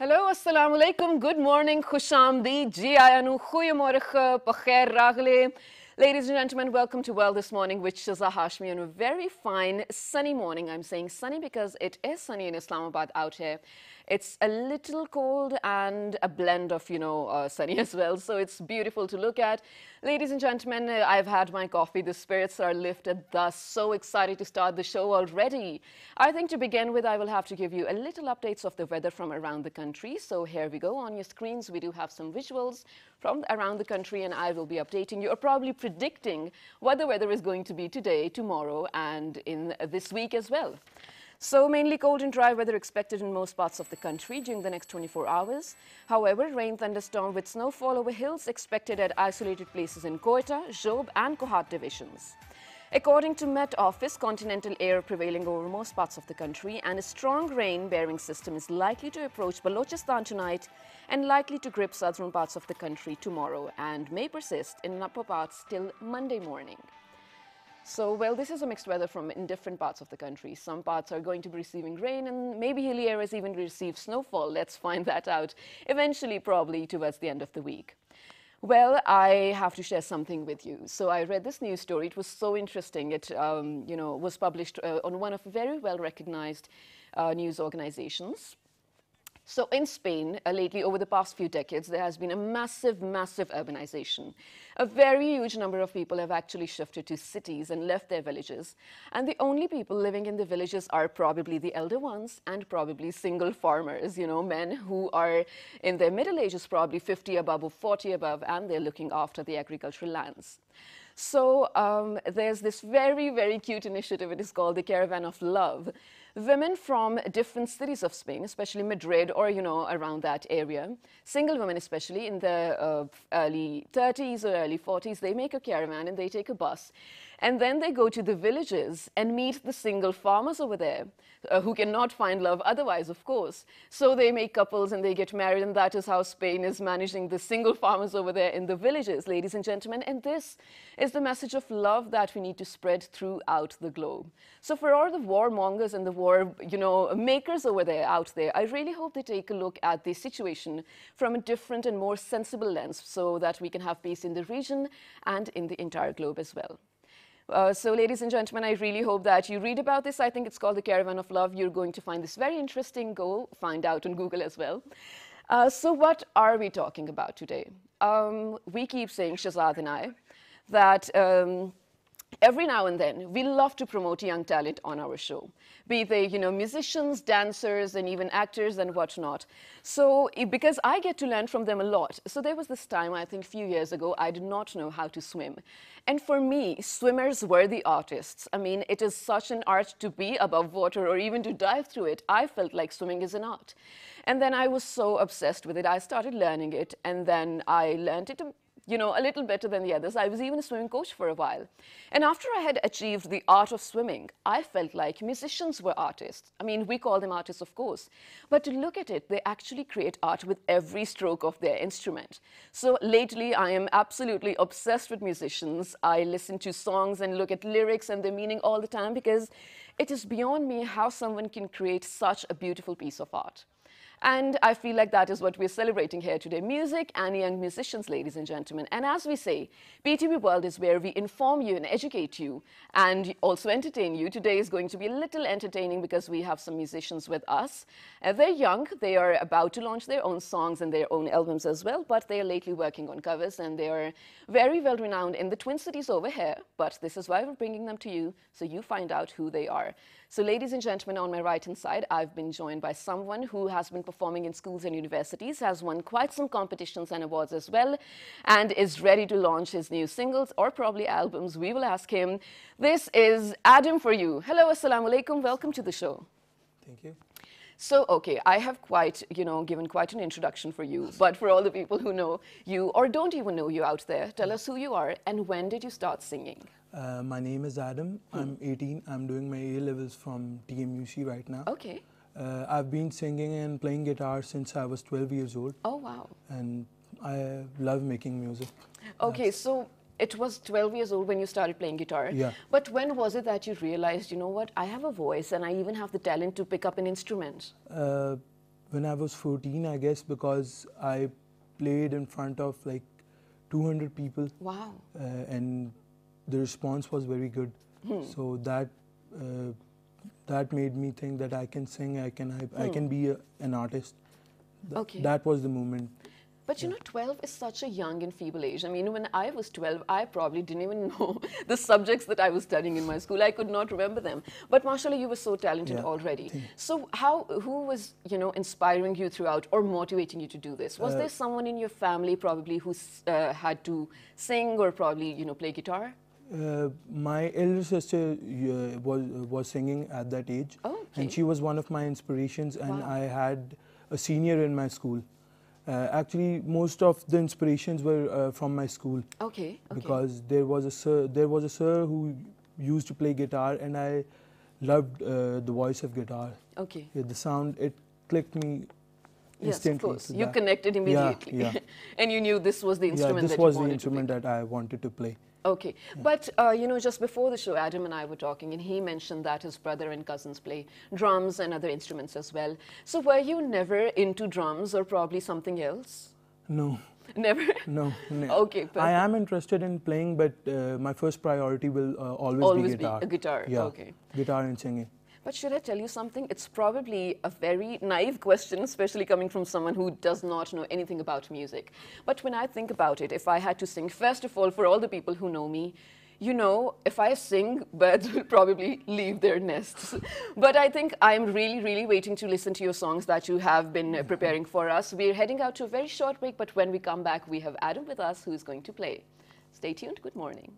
Hello, assalamu alaikum, good morning, khushamdi, ji ayanu, goeiemorgen, pakhair ragle. Ladies and gentlemen, welcome to Well This Morning with Shaza Hashmi on a very fine sunny morning. I'm saying sunny because it is sunny in Islamabad out here. It's a little cold and a blend of, sunny as well. So it's beautiful to look at. Ladies and gentlemen, I've had my coffee. The spirits are lifted, thus so excited to start the show already. I think to begin with, I will have to give you a little updates of the weather from around the country. So here we go. On your screens, we do have some visuals from around the country, and I will be updating you or probably predicting what the weather is going to be today, tomorrow, and in this week as well. So mainly cold and dry weather expected in most parts of the country during the next 24 hours. However, rain, thunderstorm with snowfall over hills expected at isolated places in Quetta, Job and Kohat divisions. According to Met Office, continental air prevailing over most parts of the country and a strong rain-bearing system is likely to approach Balochistan tonight and likely to grip southern parts of the country tomorrow and may persist in upper parts till Monday morning. So, well, this is a mixed weather from in different parts of the country. Some parts are going to be receiving rain and maybe hilly areas even receive snowfall. Let's find that out eventually, probably towards the end of the week. Well, I have to share something with you. So I read this news story. It was so interesting. It, was published on one of very well-recognized news organizations. So in Spain, lately, over the past few decades, there has been a massive, massive urbanization. A very huge number of people have actually shifted to cities and left their villages. And the only people living in the villages are probably the elder ones and probably single farmers, men who are in their middle ages, probably 50 above or 40 above, and they're looking after the agricultural lands. So there's this very, very cute initiative. It is called the Caravan of Love. Women from different cities of Spain, especially Madrid or, around that area, single women especially in the early 30s or early 40s, they make a caravan and they take a bus. And then they go to the villages and meet the single farmers over there who cannot find love otherwise, of course. So they make couples and they get married, and that is how Spain is managing the single farmers over there in the villages, ladies and gentlemen. And this is the message of love that we need to spread throughout the globe. So for all the warmongers and the war, makers over there, out there, I really hope they take a look at the situation from a different and more sensible lens so that we can have peace in the region and in the entire globe as well. So, ladies and gentlemen, I really hope that you read about this. I think it's called the Caravan of Love. You're going to find this very interesting. Go find out on Google as well. So what are we talking about today? We keep saying, Shahzad and I, that every now and then, we love to promote young talent on our show, be they, musicians, dancers, and even actors and whatnot. So, because I get to learn from them a lot. So there was this time, I think a few years ago, I did not know how to swim. And for me, swimmers were the artists. I mean, it is such an art to be above water or even to dive through it. I felt like swimming is an art. And then I was so obsessed with it. I started learning it, and then I learned it a little better than the others. I was even a swimming coach for a while. And after I had achieved the art of swimming, I felt like musicians were artists. I mean, we call them artists, of course. But to look at it, they actually create art with every stroke of their instrument. So lately, I am absolutely obsessed with musicians. I listen to songs and look at lyrics and their meaning all the time because it is beyond me how someone can create such a beautiful piece of art. And I feel like that is what we're celebrating here today, music and young musicians, ladies and gentlemen. And as we say, PTV World is where we inform you and educate you and also entertain you. Today is going to be a little entertaining because we have some musicians with us. They're young. They are about to launch their own songs and their own albums as well, but they are lately working on covers, and they are very well renowned in the Twin Cities over here. But this is why we're bringing them to you, so you find out who they are. So ladies and gentlemen, on my right-hand side, I've been joined by someone who has been performing in schools and universities, has won quite some competitions and awards as well, and is ready to launch his new singles or probably albums. We will ask him. This is Adam for you. Hello, assalamu alaikum. Welcome to the show. Thank you. So, okay, I have given quite an introduction for you, but for all the people who know you or don't even know you out there, tell us who you are and when did you start singing? My name is Adam. I'm 18. I'm doing my A-levels from TMUC right now. Okay. I've been singing and playing guitar since I was 12 years old. Oh, wow. And I love making music. Okay, so it was 12 years old when you started playing guitar. Yeah. But when was it that you realized, you know what, I have a voice and I even have the talent to pick up an instrument? when I was 14, I guess, because I played in front of like 200 people. Wow. And the response was very good. So that made me think that I can sing, I can be an artist. Okay. That was the moment. But you know, 12 is such a young and feeble age. I mean, when I was 12, I probably didn't even know the subjects that I was studying in my school. I could not remember them. But mashallah, you were so talented already. So who was, you know, inspiring you throughout or motivating you to do this? Was there someone in your family probably who had to sing or probably, you know, play guitar? My elder sister was singing at that age. Oh, okay. And she was one of my inspirations, and I had a senior in my school. Actually, most of the inspirations were from my school. Okay. Because there was a sir who used to play guitar, and I loved the voice of guitar. Okay. Yeah, the sound, it clicked me instantly. Yes, of course. You connected immediately. Yeah. And you knew this was the instrument this that was you the wanted instrument to play. that I wanted to play. Okay, but you know, just before the show, Adam and I were talking, and he mentioned that his brother and cousins play drums and other instruments as well. So were you never into drums or probably something else? No. Never? No. Okay, perfect. I am interested in playing, but my first priority will always be guitar. Be a guitar. Yeah, Okay. Guitar and singing. But should I tell you something? It's probably a very naive question, especially coming from someone who does not know anything about music. But when I think about it, if I had to sing, first of all, for all the people who know me, you know, if I sing, birds will probably leave their nests. But I think I'm really, really waiting to listen to your songs that you have been preparing for us. We're heading out to a very short break, but when we come back, we have Adam with us who is going to play. Stay tuned. Good morning.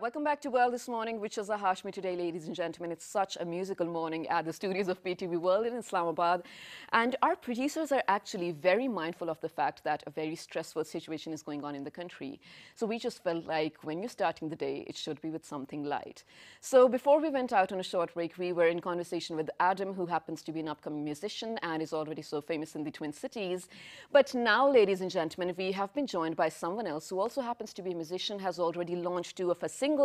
Welcome back to World This Morning, which is a Hashmi today, ladies and gentlemen. It's such a musical morning at the studios of PTV World in Islamabad. And our producers are actually very mindful of the fact that a very stressful situation is going on in the country. So we just felt like when you're starting the day, it should be with something light. So before we went out on a short break, we were in conversation with Adam, who happens to be an upcoming musician and is already so famous in the Twin Cities. But now, ladies and gentlemen, we have been joined by someone else who also happens to be a musician, has already launched 2 of her singles,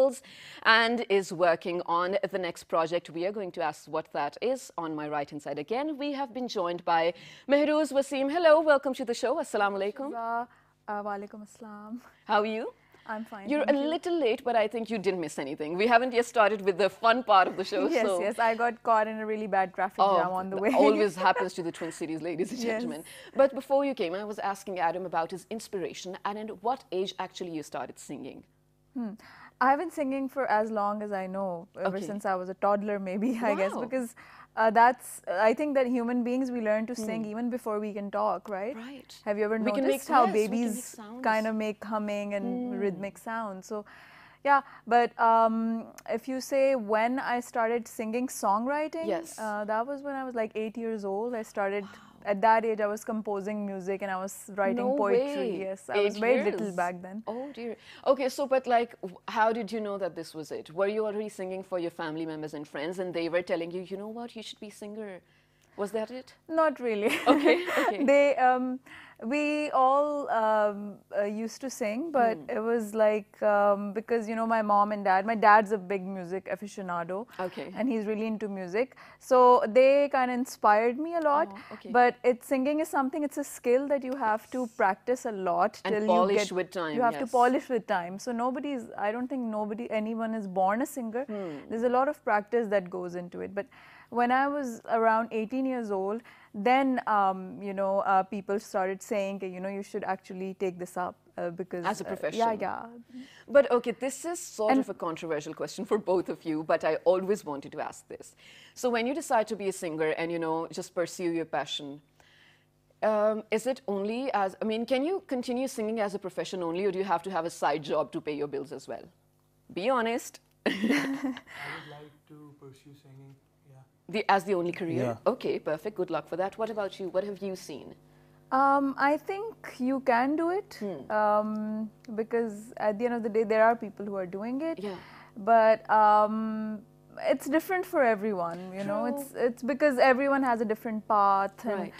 and is working on the next project. We are going to ask what that is. On my right hand side again, we have been joined by Mehrooz Wasim. Hello, welcome to the show. Assalamu alaikum. Walaikum assalam. How are you? I'm fine. You're a thank you. little late, but I think you didn't miss anything. We haven't yet started with the fun part of the show. Yes, so. yes. I got caught in a really bad traffic jam on the way. Always happens to the Twin Cities, ladies and Yes. gentlemen. But before you came, I was asking Adam about his inspiration and at what age actually you started singing. I've been singing for as long as I know, ever Okay. since I was a toddler, maybe, I guess, Wow. because I think that human beings, we learn to sing even before we can talk, right? Right. Have you ever We can noticed make- how yes, we can make babies sounds. kind of make humming and rhythmic sounds? So, yeah, but if you say when I started singing songwriting, Yes. that was when I was like 8 years old. I started, at that age, I was composing music and I was writing No poetry. way. Yes, I was 8 very little years. back then. Oh dear. Okay, so but like, how did you know that this was it? Were you already singing for your family members and friends, and they were telling you, you know what, you should be a singer? Was that it? Not really. Okay, okay. We all used to sing, but it was like because my mom and dad. My dad's a big music aficionado, Okay. and he's really into music. So they kind of inspired me a lot. Oh, okay. But singing is something. It's a skill that you have to practice a lot And till polish you get. with time, You have to yes. polish with time. So I don't think anyone is born a singer. There's a lot of practice that goes into it. But when I was around 18 years old, then people started saying, you should actually take this up because As a profession. yeah. But okay, this is sort of a controversial question for both of you, but I always wanted to ask this. So when you decide to be a singer and, just pursue your passion, is it only can you continue singing as a profession only, or do you have to have a side job to pay your bills as well? Be honest. I would like to pursue singing. Yeah. As the only career? Yeah. Okay, perfect. Good luck for that. What about you? What have you seen? I think you can do it because at the end of the day, there are people who are doing it. Yeah. But it's different for everyone, It's because everyone has a different path, and Right.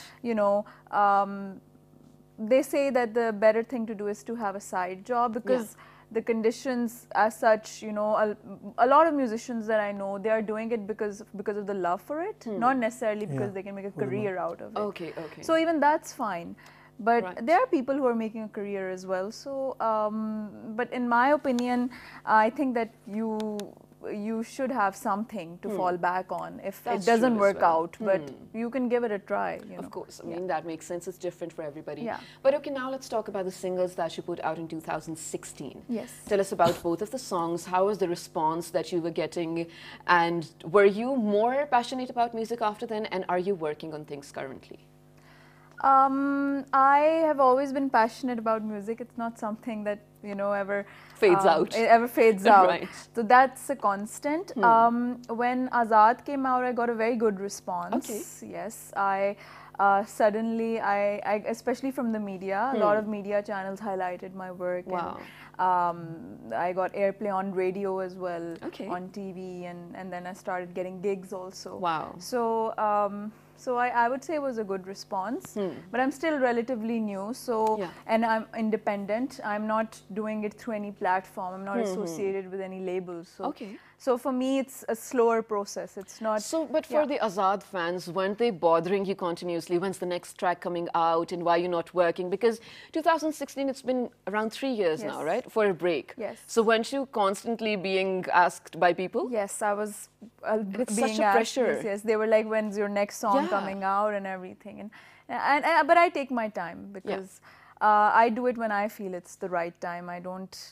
they say that the better thing to do is to have a side job because the conditions as such, a lot of musicians that I know, they are doing it because of the love for it, not necessarily because they can make a career out of it. Okay, okay. So even that's fine. But Right. there are people who are making a career as well. So, but in my opinion, I think that you should have something to fall back on if That's it doesn't true as work well. out. But you can give it a try. Of course, I mean, that makes sense. It's different for everybody. Yeah. But okay, now let's talk about the singles that you put out in 2016. Yes. Tell us about both of the songs. How was the response that you were getting? And were you more passionate about music after then? And are you working on things currently? I have always been passionate about music. It's not something that ever Fades out. Ever fades out. Right. So that's a constant. When Azad came out, I got a very good response. Okay. Yes, I suddenly, I especially from the media, a lot of media channels highlighted my work. Wow. And I got airplay on radio as well, Okay. on TV, and then I started getting gigs also. Wow. So I would say it was a good response, but I'm still relatively new. So Yeah. and I'm independent. I'm not doing it through any platform. I'm not associated with any labels. So Okay. So for me, it's a slower process. It's not. So, but for the Azad fans, weren't they bothering you continuously? When's the next track coming out and why you're not working? Because 2016, it's been around 3 years now, Yes. right? For a break. Yes. So weren't you constantly being asked by people? Yes, I was It's being such a asked pressure. this, yes, they were like, "When's your next song Yeah. coming out?" and everything. And but I take my time because I do it when I feel it's the right time. I don't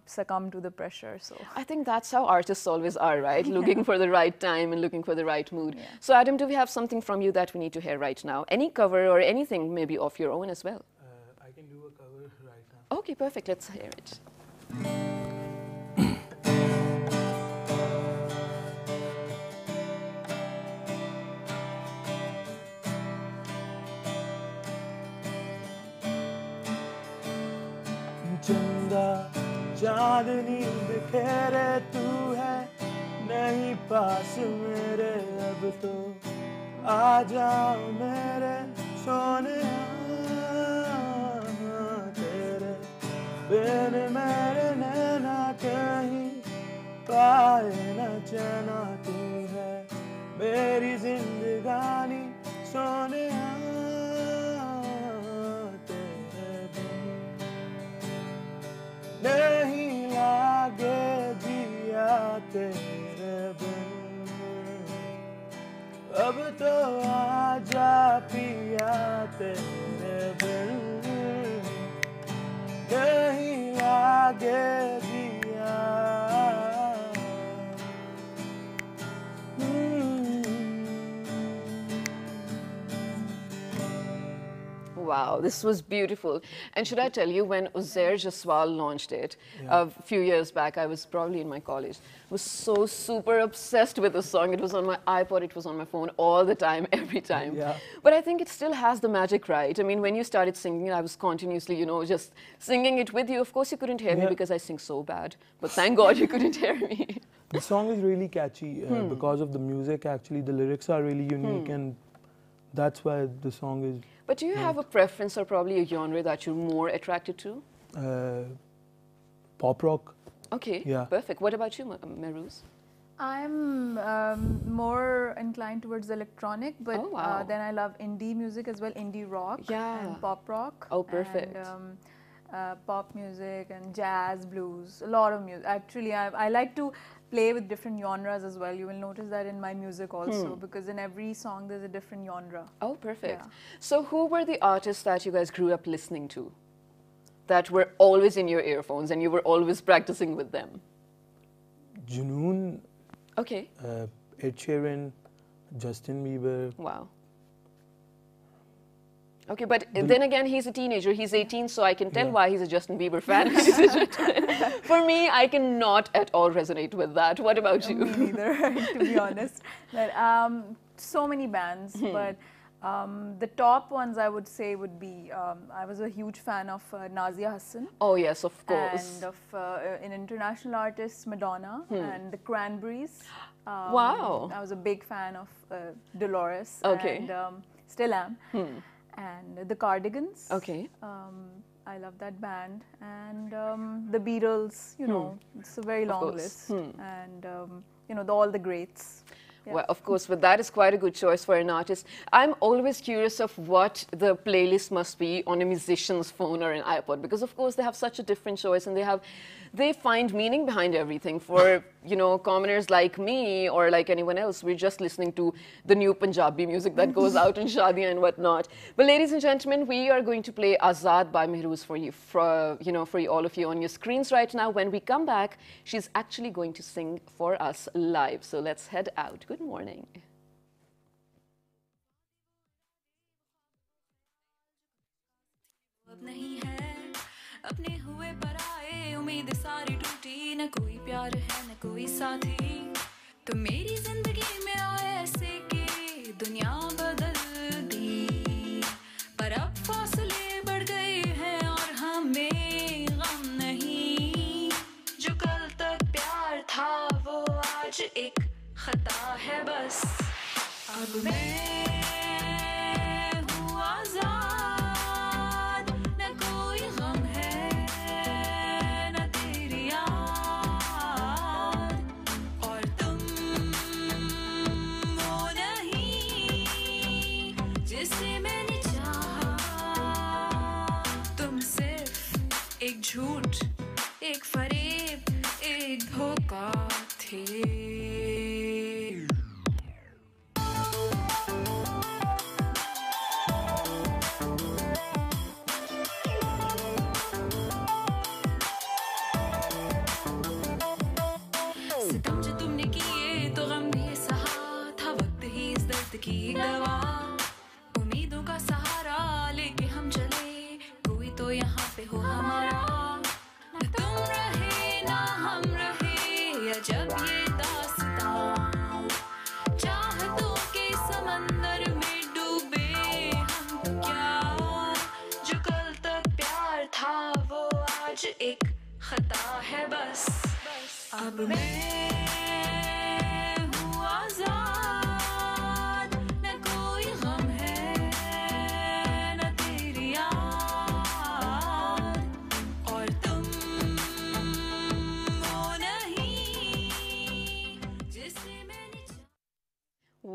succumb to the pressure. So I think that's how artists always are, right? Looking for the right time and looking for the right mood. So Adam, do we have something from you that we need to hear right now? Any cover or anything maybe of your own as well? I can do a cover right now. Okay, perfect. Let's hear it. चंदा चांदनी बिखेरे तू है नहीं पास मेरे अब तो आ जाओ मेरे सोने तेरे बिन मेरे नैना कहीं पाए न चैना तू है मेरी जिंदगानी सोने तेरे बिन तेरे बिन, अब तो आजा पिया तेरे बिन, नहीं लागे जिया। Wow, this was beautiful. And should I tell you, when Uzair Jaswal launched it a few years back, I was probably in my college, I was so super obsessed with the song. It was on my iPod, it was on my phone all the time, every time. Yeah. But I think it still has the magic, right? I mean, when you started singing it, I was continuously, you know, just singing it with you. Of course, you couldn't hear me because I sing so bad, but thank God you couldn't hear me. The song is really catchy because of the music. Actually, the lyrics are really unique, and that's why the song is. But do you have a preference or probably a genre that you're more attracted to? Pop rock. Okay, Yeah. perfect. What about you, Mehrooz? I'm more inclined towards electronic, but Oh, wow. then I love indie music as well, indie rock Yeah. and pop rock. Oh, perfect. And pop music and jazz, blues, a lot of music. Actually, I like to play with different genres as well. You will notice that in my music also, because in every song there's a different genre. Oh, perfect. Yeah. So who were the artists that you guys grew up listening to? That were always in your earphones and you were always practicing with them? Junoon, Okay. Ed Sheeran, Justin Bieber. Wow. Okay, but then again, he's a teenager. He's 18, so I can tell why he's a Justin Bieber fan. For me, I cannot at all resonate with that. What about you? Me neither, to be honest. But so many bands, but the top ones I would say would be, I was a huge fan of Nazia Hassan. Oh, yes, of course. And of an international artist, Madonna, and the Cranberries. Wow. I was a big fan of Dolores. Okay. And still am. And the Cardigans. Okay. I love that band. And the Beatles, you know, it's a very long list. And, you know, all the greats. Yeah. Well, of course, but that is quite a good choice for an artist. I'm always curious of what the playlist must be on a musician's phone or an iPod, because of course they have such a different choice and they find meaning behind everything. For, you know, commoners like me or like anyone else, we're just listening to the new Punjabi music that goes out in Shadiyan and whatnot. But ladies and gentlemen, we are going to play Azad by Mehrooz for you, for all of you on your screens right now. When we come back, she's actually going to sing for us live. So let's head out. Good morning. अब नहीं है अपने हुए पराए उम्मीद सारी टूटी न कोई प्यार है न कोई साथी तो मेरी जिंदगी में आए ऐसे कि दुनिया बदल दी पर अब फासले बढ़ गए हैं और हमें गम नहीं जो कल तक प्यार था वो आज एक खता है बस अब मैं हूँ आज़ाद एक झूठ एक फरेब एक धोखा थे सितम जो तुमने किए तो गम भी सहा था वक्त ही इस दर्द की दवा उम्मीदों का सहारा लेके हम चले कोई तो यहाँ पे हो हमारा न तुम रहे ना हम रहे या जब ये दास्तां चाहतों के समंदर में डूबे हम तो क्या जो कल तक प्यार था वो आज एक खता है बस अब मैं हूँ आज़ाद न कोई गम है न तेरी याद और तुम वो नहीं जिसे मैंने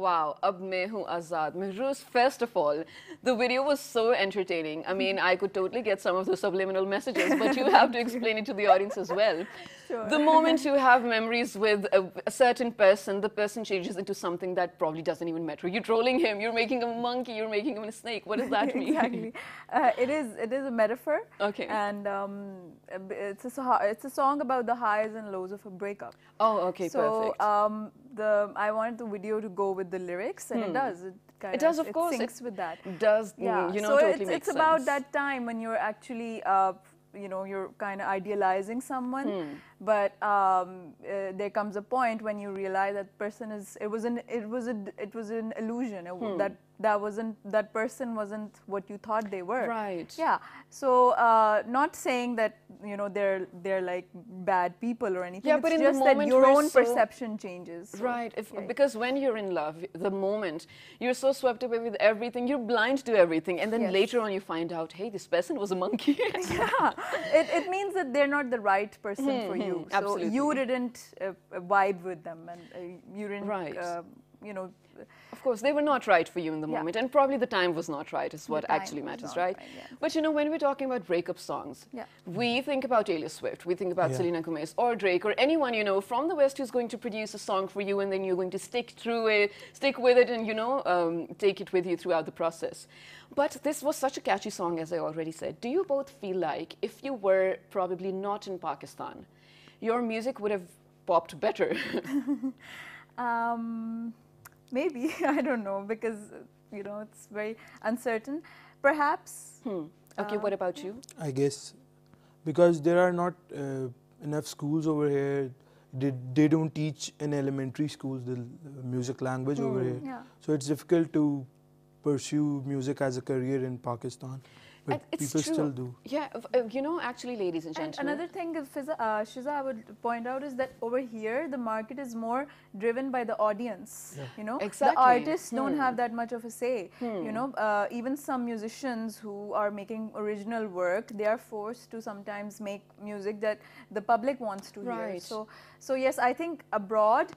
Wow, Ab Main Hoon Azad. Mehruz, first of all, the video was so entertaining. I mean, I could totally get some of those subliminal messages, but you have to explain it to the audience as well. Sure. The moment you have memories with a certain person, the person changes into something that probably doesn't even matter. You're trolling him, you're making him a monkey, you're making him a snake. What does that mean? Exactly. It is a metaphor. Okay. And it's a song about the highs and lows of a breakup. Oh, okay, So perfect. I wanted the video to go with the lyrics, and it does. It does, of course. It syncs with that. Does, Yeah. you know, So totally makes it's about sense. that time when you're actually, you're kind of idealizing someone, but there comes a point when you realize that person is. It was an illusion. That person wasn't what you thought they were. Right. Yeah. So not saying that they're like bad people or anything. Yeah, it's but in the just that moment your we're own so- perception changes. So, Right, yeah. because when you're in love, the moment you're so swept away with everything, you're blind to everything, and then Yes. later on you find out, hey, this person was a monkey. Yeah, it means that they're not the right person for you. So absolutely. you didn't vibe with them, and you didn't, Right. you know, Of course, they were not right for you in the Yeah. moment, and probably the time was not right, is what time actually was matters, not right? right, yeah. But when we're talking about breakup songs, Yeah. we think about Taylor Swift, we think about Yeah. Selena Gomez or Drake or anyone from the West who's going to produce a song for you, and then you're going to stick with it, and take it with you throughout the process. But this was such a catchy song, as I already said. Do you both feel like if you were probably not in Pakistan, your music would have popped better? maybe I don't know, because it's very uncertain. Perhaps. Okay, what about you? I guess because there are not enough schools over here. They don't teach in elementary schools the music language over here. Yeah. So it's difficult to pursue music as a career in Pakistan. But And it's people true. still do. Yeah, actually, ladies and And gentlemen. another thing, Shiza, I would point out is that over here the market is more driven by the audience. Yeah. Exactly. The artists don't have that much of a say. Even some musicians who are making original work, they are forced to sometimes make music that the public wants to hear. Right. So yes, I think abroad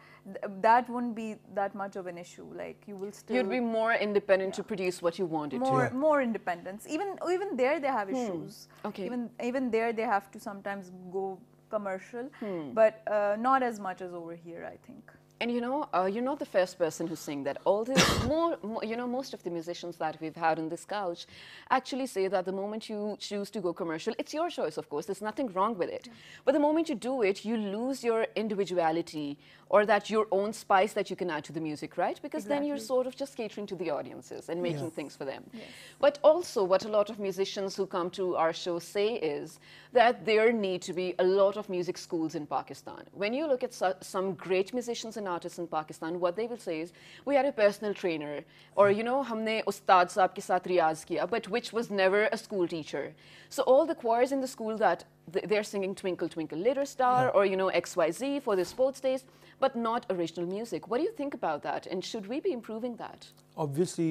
that wouldn't be that much of an issue. Like you will still You'd be more independent to produce what you wanted to. Yeah. more independence. Even there they have issues. Okay. Even there they have to sometimes go commercial, but not as much as over here, I think. And you're not the first person who's saying that. All this, most of the musicians that we've had on this couch actually say that the moment you choose to go commercial, it's your choice, of course. There's nothing wrong with it. But the moment you do it, you lose your individuality or that your own spice that you can add to the music, right? Because then you're Exactly. sort of just catering to the audiences and making Yeah. things for them. But also, what a lot of musicians who come to our show say is that there need to be a lot of music schools in Pakistan. When you look at some great musicians and artists in Pakistan, what they will say is, we had a personal trainer, or हमने उस्ताद साहब के साथ रियाज किया, but which was never a school teacher. So all the choirs in the school that they're singing Twinkle Twinkle Little Star or XYZ for the sports days, but not original music. What do you think about that? And should we be improving that? Obviously,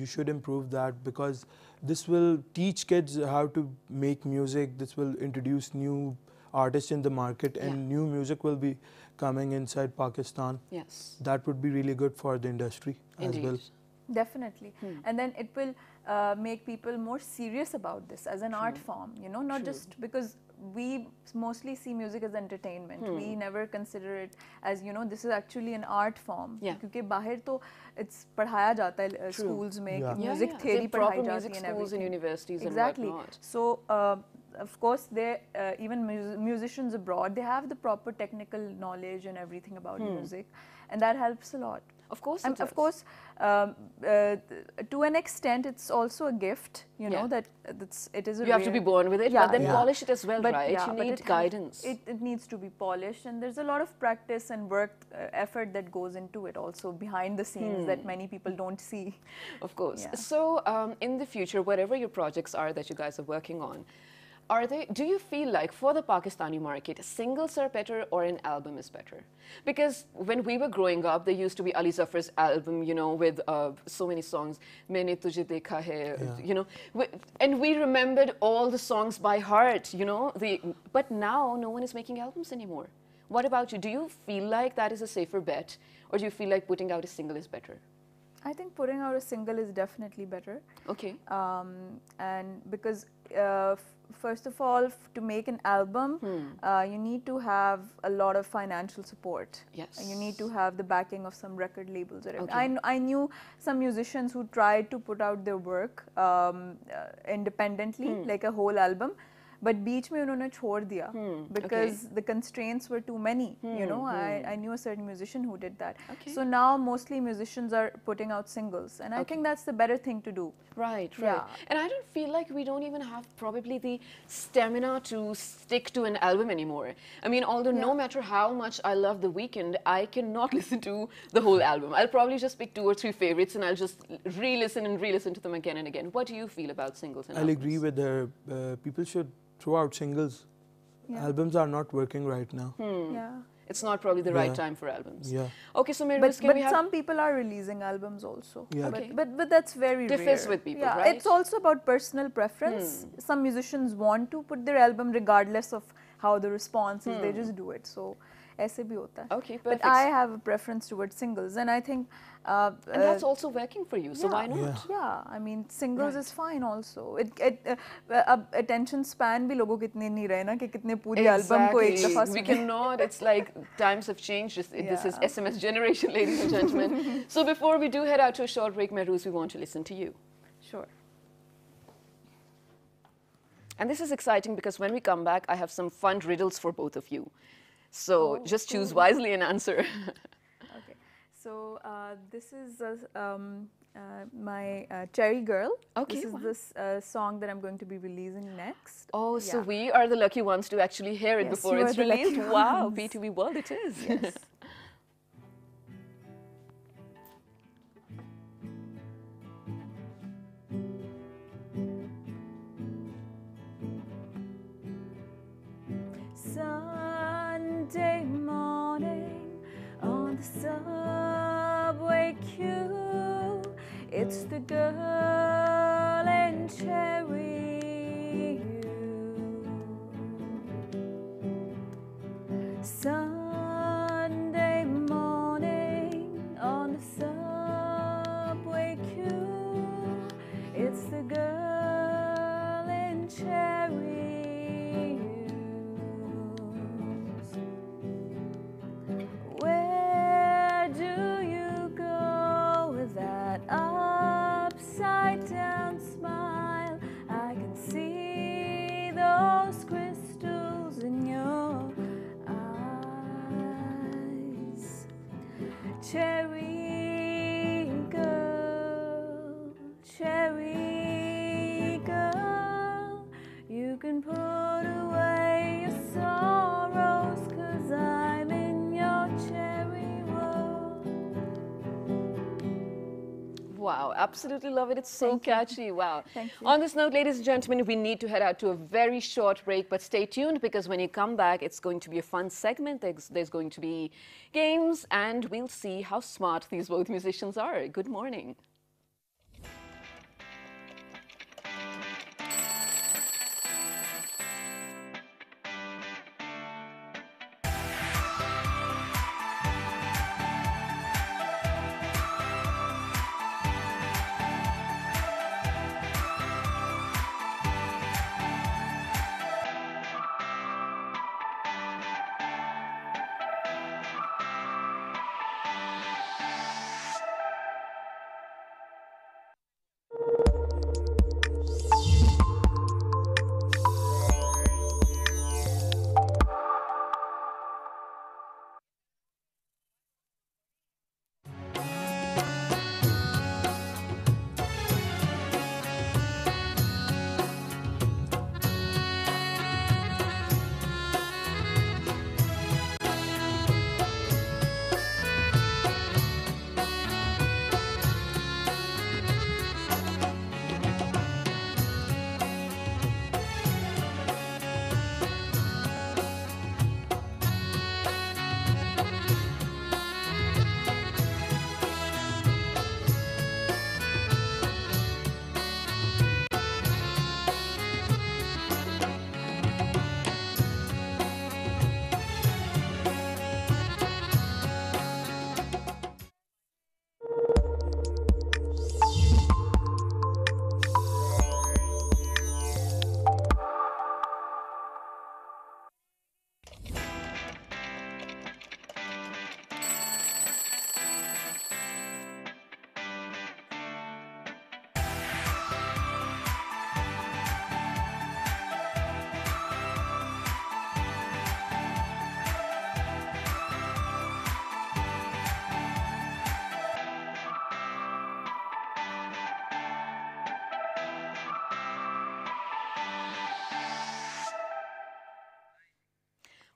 you should improve that because this will teach kids how to make music. This will introduce new artists in the market, and new music will be coming inside Pakistan. Yes. That would be really good for the industry as Indeed. well. Definitely. And then it will make people more serious about this as an art form, not just because we mostly see music as entertainment. We never consider it as, this is actually an art form. Yeah. क्योंकि बाहर तो it's पढ़ाया जाता है schools में Yeah. music Yeah, theory the proper पढ़ाई music जाती है and schools and everything. universities and Exactly. whatnot. So of course even musicians abroad, they have the proper technical knowledge and everything about music, and that helps a lot. Of course it And of does. course, to an extent, it's also a gift, Yeah. that it is a You have to be rare- born with it, Yeah, but then yeah. polish it as well, But right? yeah, You but need it has- guidance. It needs to be polished, and there's a lot of practice and work, effort that goes into it also behind the scenes that many people don't see. Of course. Yeah. So, in the future, whatever your projects are that you guys are working on, do you feel like for the Pakistani market, singles are better or an album is better? Because when we were growing up, there used to be Ali Zafar's album, with so many songs. Maine Tujhe Dekha Hai, and we remembered all the songs by heart, but now no one is making albums anymore. What about you? Do you feel like that is a safer bet, or do you feel like putting out a single is better? I think putting out a single is definitely better. Okay. And because first of all, to make an album, you need to have a lot of financial support. Yes. You need to have the backing of some record labels. Or Okay. I knew some musicians who tried to put out their work independently, like a whole album. But बीच में उन्होंने छोड़ दिया because the constraints were too many. You know, I knew a certain musician who did that. Okay. So now mostly musicians are putting out singles, and I think that's the better thing to do. Right, right. Yeah. And I don't feel like we don't even have probably the stamina to stick to an album anymore. I mean, although no matter how much I love The Weeknd, I cannot listen to the whole album. I'll probably just pick 2 or 3 favorites and I'll just re-listen and re-listen to them again and again. What do you feel about singles and I'll albums? agree with her. People should throw out singles. Yeah. Albums are not working right now. Yeah. It's not probably the right Yeah. time for albums. Yeah. Okay, so Miruz, can we have... some people are releasing albums also. Yeah. Okay. But that's very Differs rare. with people, yeah, right? It's also about personal preference. Some musicians want to put their album regardless of how the response is. They just do it. So, ऐसे भी होता है. Okay, But perfect. I have a preference towards singles, and I think. And that's also working for you, so why not? Yeah. Yeah, I mean singles is fine also. अब attention span भी लोगों के इतने नहीं रहे ना कि कितने पूरी album को एक दफा We सुने. cannot. It's like times have changed. This is Yeah. SMS generation, ladies and gentlemen. So before we do head out to a short break, Mehruz, we want to listen to you. Sure. And this is exciting because when we come back, I have some fun riddles for both of you. So just choose wisely and answer. Okay, so this is my Cherry Girl. Okay, This is wow. this song that I'm going to be releasing next. Oh, so Yeah. we are the lucky ones to actually hear it Yes, before you are it's the lucky released. Wow, ones. B2B world it is. Yes. Sunday morning on the subway queue, it's the girl in cherry hue. Sunday morning on the subway queue, it's the girl in cherry hues. Where do you go with that upside down smile? I can see those crystals in your eyes. Cherry girl, you can put away your sorrows, 'cause I'm in your cherry world. Wow, absolutely love it. It's so catchy. Wow. Thank you. On this note, ladies and gentlemen, we need to head out to a very short break, but stay tuned because when you come back, it's going to be a fun segment. There's going to be games, and we'll see how smart these both musicians are. Good morning.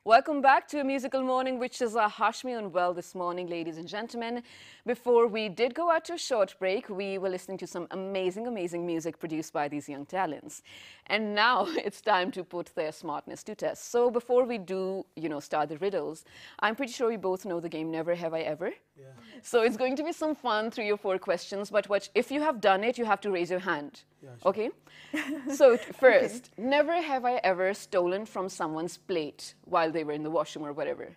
Welcome back to a musical morning, which is our Hashmi on Well this morning, ladies and gentlemen. Before we did go out to a short break, we were listening to some amazing, amazing music produced by these young talents. And now it's time to put their smartness to test. So before we do, start the riddles, I'm pretty sure we both know the game Never Have I Ever. Yeah. So it's going to be some fun 3 or 4 questions, but if you have done it, you have to raise your hand. Yeah, sure. Okay? So first, never have I ever stolen from someone's plate while they were in the washroom or whatever.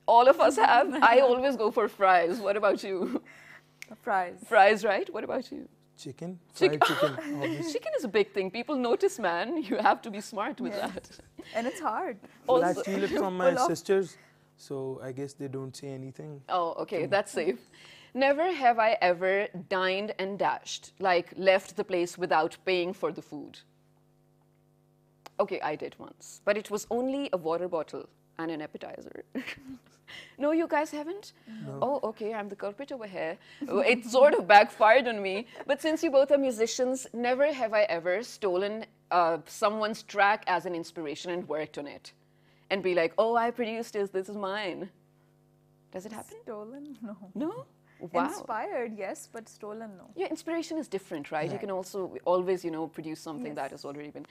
All of us have. I always go for fries. What about you? Fries. Fries, right? What about you? Chicken? Chicken. Fried chicken, obviously. Chicken is a big thing. People notice, man. You have to be smart with Yes. that. And it's hard. Well, I Also- steal it from my Pull off. sisters, so I guess they don't say anything. Oh, okay, that's safe. Never have I ever dined and dashed, like left the place without paying for the food. Okay, I did once, but it was only a water bottle and an appetizer. No, you guys haven't? No. Oh, okay, I'm the culprit over here. It sort of backfired on me. But since you both are musicians, never have I ever stolen someone's track as an inspiration and worked on it. And be like, oh, I produced this is mine. Does it happen? Stolen? No. No? Wow. Inspired, yes, but stolen, no. Yeah, inspiration is different, right? You Right. can also always, produce something that Yes. has already been.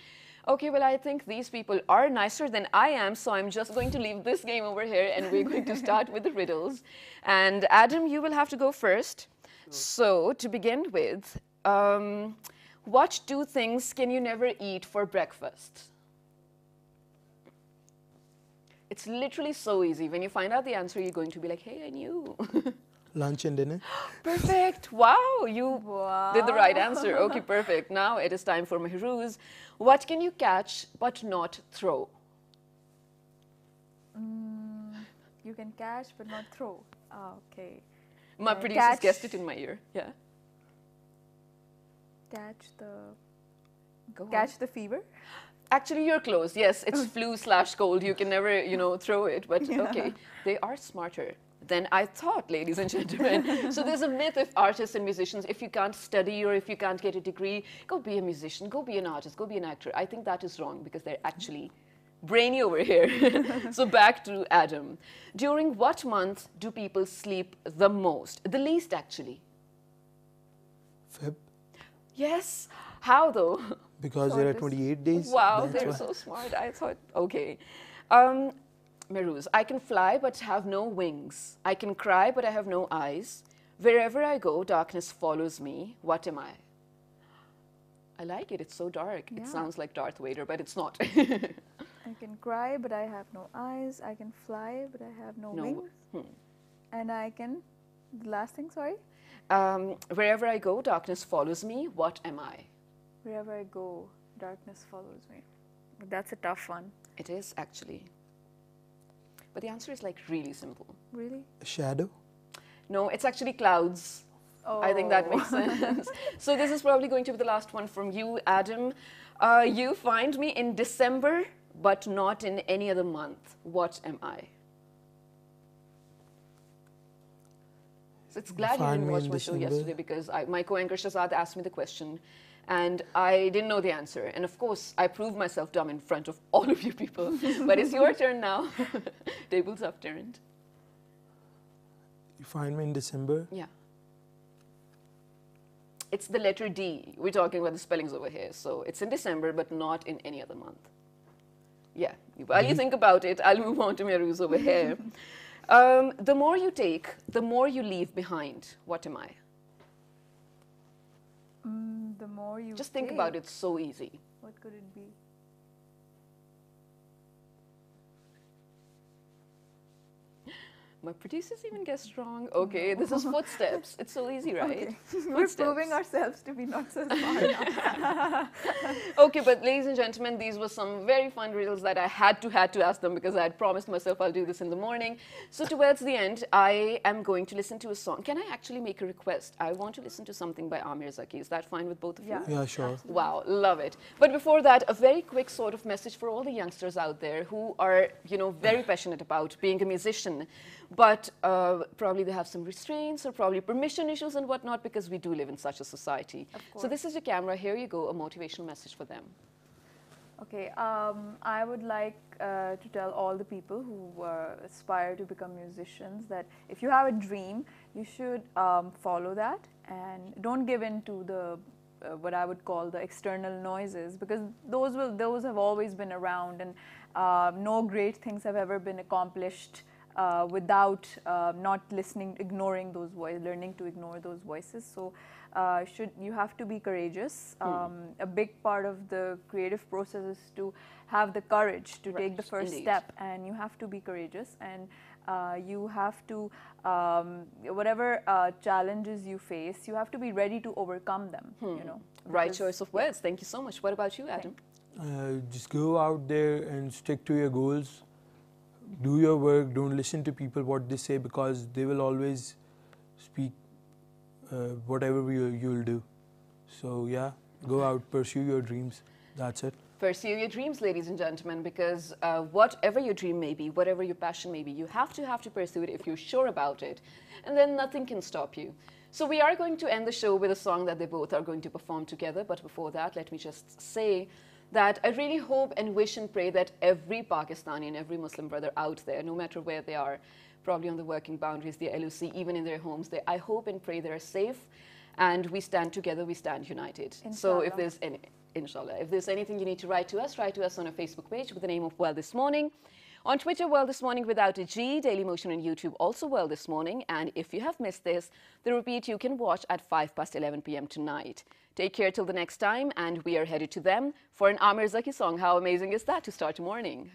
Okay, well, I think these people are nicer than I am, so I'm just going to leave this game over here and we're going to start with the riddles. And Adam, you will have to go first. So, to begin with, what 2 things can you never eat for breakfast? It's literally so easy. When you find out the answer, you're going to be like, hey, I knew. Lunch and dinner? Perfect. Wow, you Wow. did the right answer. Okay, perfect. Now it is time for Mehrouz. What can you catch but not throw? You can catch but not throw. Ah, okay. My Uh, producers catch- guessed it in my ear. Yeah. Go on. Catch the fever. Actually, you're close. Yes, it's flu/cold. You can never, throw it. But okay, they are smarter than I thought, ladies and gentlemen. So there's a myth of artists and musicians. If you can't study or if you can't get a degree, go be a musician, go be an artist, go be an actor. I think that is wrong because they're actually brainy over here. So back to Adam. During what month do people sleep the most? The least, actually. Feb? Yes. How though? Because there are 28 days. Wow, that's they're why. so smart. I thought, okay. Mehrouz, I can fly but have no wings. I can cry but I have no eyes. Wherever I go, darkness follows me. What am I? I like it. It's so dark. It Yeah. sounds like Darth Vader, but it's not. I can cry but I have no eyes. I can fly but I have no No. wings. And I can, the last thing, sorry? Wherever I go, darkness follows me. What am I? Wherever I go, darkness follows me. That's a tough one. It is actually. But the answer is like really simple. Really? A shadow? No, it's actually clouds. I think that makes Oh. sense. So this is probably going to be the last one from you, Adam. You find me in December, but not in any other month. What am I? So it's glad you Find didn't me watch in my show December. yesterday because my co-anchor Shazad asked me the question and I didn't know the answer. And of course, I proved myself dumb in front of all of you people. But it's your turn now. Tables have turned. You find me in December? Yeah. It's the letter D. We're talking about the spellings over here. So it's in December, but not in any other month. Yeah. While you think about it, I'll move on to Mehrouz over here. The more you take, the more you leave behind. What am I? The more you Just think take, about it. So easy. What could it be? My producers even guessed wrong. Okay, this is footsteps. It's so easy, right? Okay. We're Footsteps. proving ourselves to be not so smart. Okay, but ladies and gentlemen, these were some very fun riddles that I had to ask them because I had promised myself I'll do this in the morning. So towards the end, I am going to listen to a song. Can I actually make a request? I want to listen to something by Amir Zaki. Is that fine with both of you? Yeah. Yeah, sure. Wow, love it. But before that, a very quick sort of message for all the youngsters out there who are, very passionate about being a musician, but probably they have some restraints or probably permission issues and whatnot because we do live in such a society. So this is your camera. Here you go, a motivational message for them. Okay, I would like to tell all the people who aspire to become musicians that if you have a dream, you should follow that and don't give in to the what I would call the external noises, because those have always been around, and no great things have ever been accomplished without not listening, ignoring those voices, learning to ignore those voices. So you have to be courageous. A big part of the creative process is to have the courage to take the first step, and you have to be courageous, and you have to, whatever challenges you face, you have to be ready to overcome them, you know. Right choice of words. Thank you so much. What about you, Adam? Just go out there and stick to your goals. Do your work. Don't listen to people what they say, because they will always speak whatever you'll do. So yeah, go out, pursue your dreams. That's it. Pursue your dreams, ladies and gentlemen, because whatever your dream may be, whatever your passion may be, you have to pursue it if you're sure about it, and then nothing can stop you. So we are going to end the show with a song that they both are going to perform together. But before that, let me just say that I really hope and wish and pray that every Pakistani and every Muslim brother out there, no matter where they are, probably on the working boundaries, the LOC, even in their homes, I hope and pray they're safe, and we stand together, we stand united. Inshallah. So if there's any, inshallah, if there's anything you need to write to us on our Facebook page with the name of Well This Morning. On Twitter, Well This Morning without a G, Daily Motion on YouTube, also Well This Morning. And if you have missed this, the repeat you can watch at 11 p.m. tonight. Take care till the next time, and we are headed to them for an Amir Zaki song. How amazing is that to start your morning?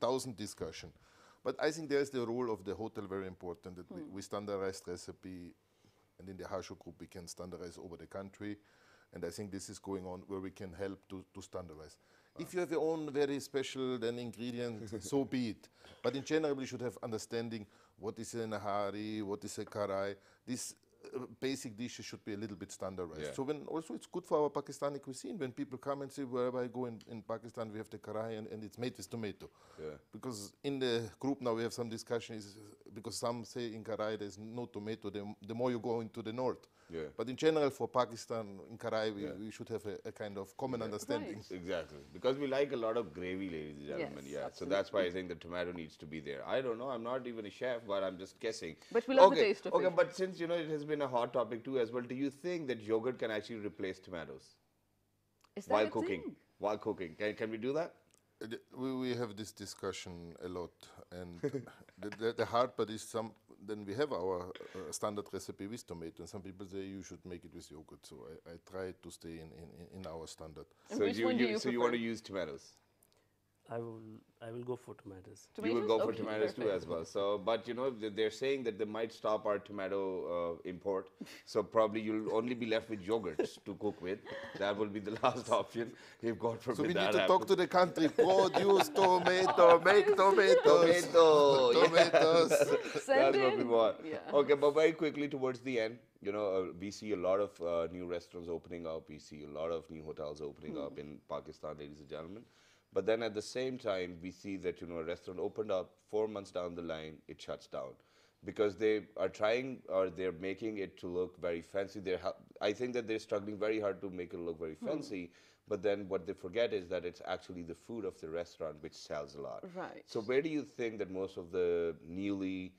Thousand discussion. But I think there's the role of the hotel very important, that we standardized recipe, and in the Hasho group we can standardize over the country, and I think this is going on where we can help to standardize. If you have your own very special then ingredient, so be it. But in general we should have understanding what is a nahari, what is a karai. These basic dishes should be a little bit standardized. Yeah. So when also it's good for our Pakistani cuisine when people come and say wherever I go in Pakistan we have the karai and it's made with tomato. Yeah. Because in the group now we have some discussions because some say in karai there's no tomato the more you go into the north. Yeah. But in general for Pakistan in karai we should have a kind of common understanding. Right. Exactly. Because we like a lot of gravy, ladies and gentlemen. Yes, Yeah. So absolutely. that's why I think the tomato needs to be there. I don't know. I'm not even a chef, but I'm just guessing. But we love the Okay, taste of okay, it. but since, it has been a hot topic too as well, do you think that yogurt can actually replace tomatoes Is that while a cooking? thing? While cooking. Can we do that? We have this discussion a lot, and the hard part is then we have our standard recipe with tomato, and some people say you should make it with yogurt. So I try to stay in our standard. And So which one do you so you want to prefer? use tomatoes? I will go for tomatoes. You will go for Okay, tomatoes too perfect. as well. So, but you know, they're saying that they might stop our tomato import. So probably you'll only be left with yogurts to cook with. That will be the last option if God forbid So we need that to happens. talk to the country, produce tomato, make tomatoes. Tomato, yeah. Tomatoes. Send That's what we in. want. Yeah. Okay, but very quickly towards the end, you know, we see a lot of new restaurants opening up. We see a lot of new hotels opening up in Pakistan, ladies and gentlemen. But then at the same time, we see that, you know, a restaurant opened up 4 months down the line, it shuts down because they are trying or they're making it to look very fancy. I think that they're struggling very hard to make it look very fancy. But then what they forget is that it's actually the food of the restaurant which sells a lot. Right. So where do you think that most of the new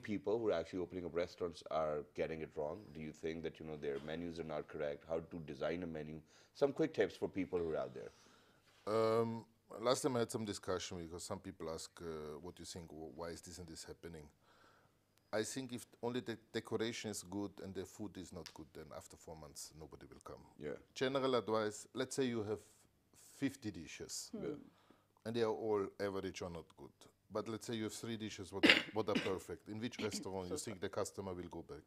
people who are actually opening up restaurants are getting it wrong? Do you think that, you know, their menus are not correct? How to design a menu? Some quick tips for people who are out there. Last time I had some discussion because some people ask, what do you think, why is this and this happening? I think if only the decoration is good and the food is not good, then after 4 months, nobody will come. Yeah. General advice, let's say you have 50 dishes and they are all average or not good. But let's say you have 3 dishes what are perfect. In which restaurant you think the customer will go back?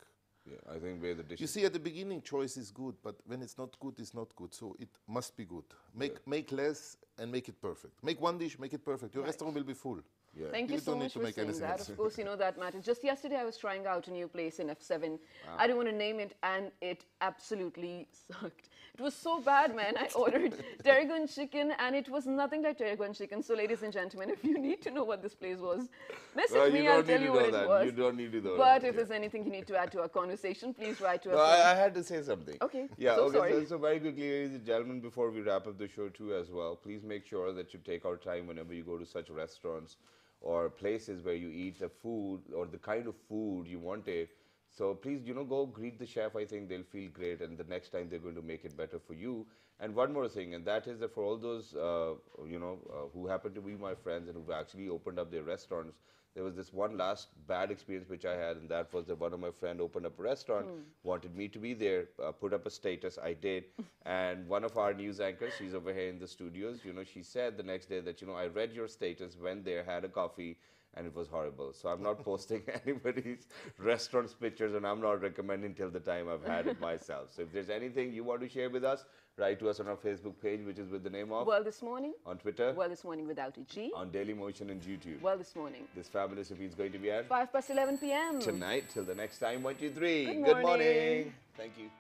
Yeah, I think where the dish You see, at the beginning, choice is good, but when it's not good, it's not good. So it must be good. Make less and make it perfect. Make one dish, make it perfect. Your restaurant will be full. Yeah. Thank You you so don't need much to for make saying anything that. else. Of course, you know that matters. Just yesterday, I was trying out a new place in F7. I don't want to name it, and it absolutely sucked. It was so bad, man. I ordered Tarragon chicken, and it was nothing like Tarragon chicken. So, ladies and gentlemen, if you need to know what this place was, message me. I'll tell you what it was. You don't need to know But that. if there's anything you need to add to our conversation, please write to us. No, I had to say something. Okay, Yeah, so okay. sorry. So very quickly, ladies and gentlemen, before we wrap up the show too as well, please make sure that you take our time whenever you go to such restaurants or places where you eat the food or the kind of food you wanted. So please, you know, go greet the chef. I think they'll feel great, and the next time they're going to make it better for you. And one more thing, and that is that for all those, who happen to be my friends and who've actually opened up their restaurants, there was this one last bad experience which I had, and that was that one of my friend opened up a restaurant, wanted me to be there, put up a status, I did, and one of our news anchors, she's over here in the studios, you know, she said the next day that, you know, I read your status, went there, had a coffee, and it was horrible. So I'm not posting anybody's restaurant's pictures, and I'm not recommending till the time I've had it myself. So if there's anything you want to share with us, write to us on our Facebook page, which is with the name of, Well, this morning. on Twitter, Well, this morning without a G. on Dailymotion and YouTube. Well, this morning. This fabulous repeat is going to be at 5 past 11 p.m. tonight. Till the next time, 1, 2, 3. Good Good morning. morning. Thank you.